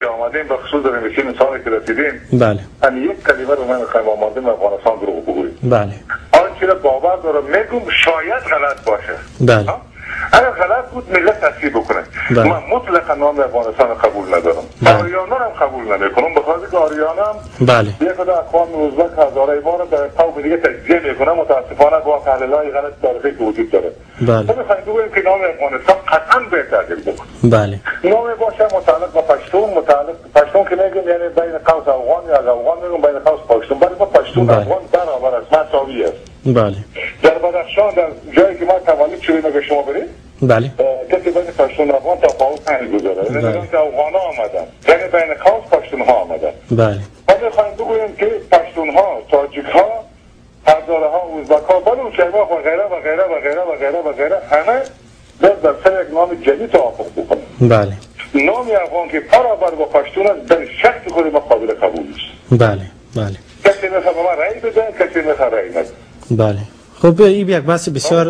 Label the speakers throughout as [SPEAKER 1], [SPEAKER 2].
[SPEAKER 1] آمدیم به خصوص در این مثالی که رسیدیم.
[SPEAKER 2] بله.
[SPEAKER 1] همین یک کلمه رو من میخوایم آمدیم افغانستان دروغ بگوییم.
[SPEAKER 2] بله.
[SPEAKER 1] آنچه را باور دارم میگم شاید غلط باشه.
[SPEAKER 2] بله.
[SPEAKER 1] اگر غلط بود ملت تصحیح بکنه.
[SPEAKER 2] بله.
[SPEAKER 1] من مطلقا نام افغانستان قبول ندارم.
[SPEAKER 2] بله.
[SPEAKER 1] آریانا هم قبول نمیکنم، بخاطر که آریانا هم
[SPEAKER 2] بله.
[SPEAKER 1] یک خود اقوام ازبک هزاره ما رو در قوم دیگه تجزیه میکنه، متاسفانه با تحلیل‌های غلط تاریخی که وجود داره.
[SPEAKER 2] بله.
[SPEAKER 1] ما میخوایم بگوییم که نام افغانستان قطعا به تغییر بکنه.
[SPEAKER 2] بله.
[SPEAKER 1] نام باشه متعلق با پشتون، متعلق پشتون که میگم یعنی بین قوس افغان یا از افغان میگم بین قوس پاکستان، برای ما پشتون افغان برابر است، مساوی است.
[SPEAKER 2] بله.
[SPEAKER 1] در بدخشان در جایی که ما تولد شدیم اگه شما برید،
[SPEAKER 2] بله.
[SPEAKER 1] کسی بین پشتون افغان تفاوت نمیگذاره. یعنی که افغان ها آمدن، یعنی بین قوس پشتون ها آمدن.
[SPEAKER 2] بله.
[SPEAKER 1] ما میخوایم بگوییم که پشتون ها، تاجیک ها، هزاره ها، ازبک ها، بلوچ‌ها و غیره و غیره و غیره و غیره و غیره همه در سر یک نام جدید توافق بکنن.
[SPEAKER 2] بله.
[SPEAKER 1] نام افغان که برابر با پشتون است در شخص خود ما قابل قبول است.
[SPEAKER 2] بله. بله.
[SPEAKER 1] کسی میخواد به ما رأی بده، کسی میخواد رأی نده.
[SPEAKER 2] بله. خب این یک بحث بسیار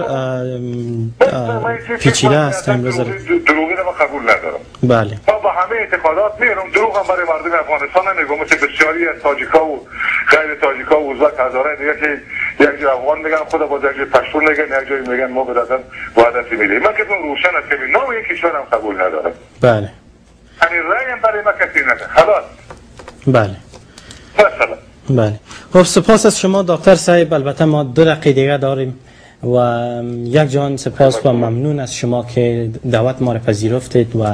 [SPEAKER 2] پیچیده است امروز.
[SPEAKER 1] دروغی رو من قبول ندارم.
[SPEAKER 2] بله.
[SPEAKER 1] ما با همه اعتقادات میرم، دروغ هم برای مردم افغانستان نمیگم، مثل بسیاری از تاجیکا و غیر تاجیکا و ازبک هزاره دیگه که یک جای افغان میگن خدا با یک جای پشتون میگن، یک جای میگن ما به دادن وحدت ملی. من که روشن است که نام یک کشور هم قبول ندارم.
[SPEAKER 2] بله.
[SPEAKER 1] همین رأی هم برای ما کسی نده. خلاص.
[SPEAKER 2] بله.
[SPEAKER 1] مثلا.
[SPEAKER 2] بله. خب سپاس از شما دکتر صاحب. البته ما 2 دقیقه دیگه داریم و یک جان سپاس و ممنون از شما که دعوت ما را پذیرفتید و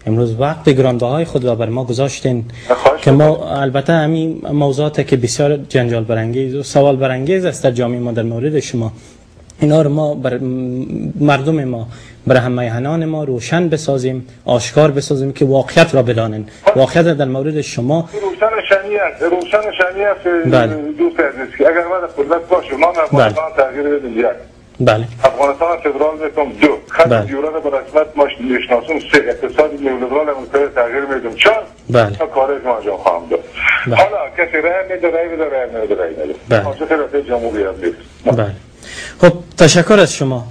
[SPEAKER 2] امروز وقت گرانبهای خود را بر ما گذاشتین که ما البته همین موضوعاتی که بسیار جنجال برانگیز و سوال برانگیز است در جامعه ما در مورد شما، اینا رو ما بر مردم ما، برای همراهان ما روشن بسازیم، آشکار بسازیم که واقعیت را بدانن. واقعیت در مورد شما
[SPEAKER 1] روشن شنی است. دوست عزیز که اگر ما خودت باشه ما افغانستان تغییر بدیم یک.
[SPEAKER 2] بله.
[SPEAKER 1] افغانستان فدرال میکنم 2 خط یوران به رسمیت ماش میشناسم 3 اقتصاد نیولیبرال امریکایی تغییر میدم 4
[SPEAKER 2] بله.
[SPEAKER 1] تا کاری که انجام خواهم داد. حالا کسی رأی میده رأی بده رأی نمیده رأی نده.
[SPEAKER 2] بله.
[SPEAKER 1] رئیس جمهوری نیست.
[SPEAKER 2] بله. خب تشکر از شما.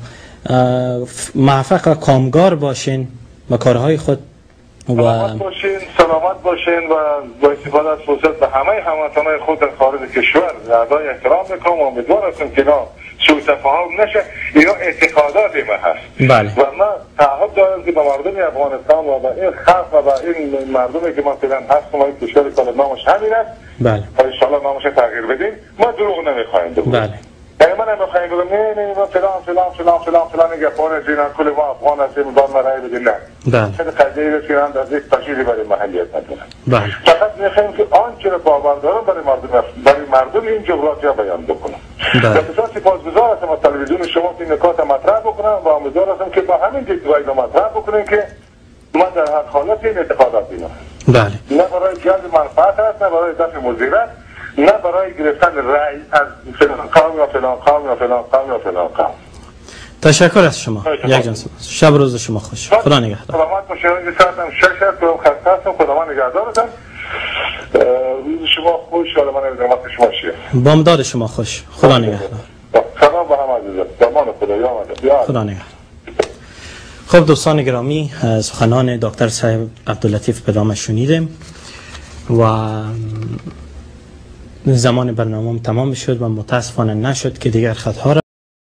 [SPEAKER 2] موفق و کامگار باشین با کارهای خود و
[SPEAKER 1] سلامت باشین و با استفاده از فرصت به همه هموطنان خود در خارج کشور اعضای احترام میکنم و امیدوار هستم که اینا سوء تفاهم نشه. اینا اعتقادات ما هست.
[SPEAKER 2] بله.
[SPEAKER 1] و من تعهد دارم که به مردم افغانستان و به این خلق و به این مردمی که ما فعلا هستم و این کشور که نامش همین است،
[SPEAKER 2] بله،
[SPEAKER 1] و ان شاء الله نامش تغییر بدیم. ما دروغ نمیخوایم بگیم.
[SPEAKER 2] بله.
[SPEAKER 1] یعنی من نمیخوایم بگم نه ما فلان گپان زینا کل ما افغان هستیم با ما رای بدیم. نه.
[SPEAKER 2] بله.
[SPEAKER 1] خیلی قضیه است که من در یک تشریحی برای محلیت ندارم.
[SPEAKER 2] بله.
[SPEAKER 1] فقط میخوایم که آنچه را باور دارم برای مردم این جغرافیا بیان بکنم.
[SPEAKER 2] بله.
[SPEAKER 1] بسیار سپاسگزار هستم از تلویزیون شما که این نکات مطرح بکنم و امیدوار هستم که با همین دیدگاه رو مطرح بکنیم که من در هر حالت این اعتقادات دارم.
[SPEAKER 2] بله.
[SPEAKER 1] نه برای جلب منفعت است، نه برای دفع مضیرت، نه برای گرفتن رأی از فلان قوم یا فلان قوم یا فلان قوم یا فلان قوم.
[SPEAKER 2] تشکر از شما. یک جان سپاس. شب روز شما خوش. خدا نگهدار.
[SPEAKER 1] سلامت باشید. این ساعتم 6 است و خسته هستم. خدا من نگهدارتون. روز شما خوش. شاد من نمیدونم وقت شما چیه.
[SPEAKER 2] بامداد شما خوش. خدا نگهدار.
[SPEAKER 1] سلام به همه عزیزان. درمان خدا یا
[SPEAKER 2] خدا نگهدار. خب دوستان گرامی، سخنان دکتر صاحب عبداللطیف پدرام شنیدیم و زمان برنامه تمام شد و متاسفانه نشد که دیگر خطها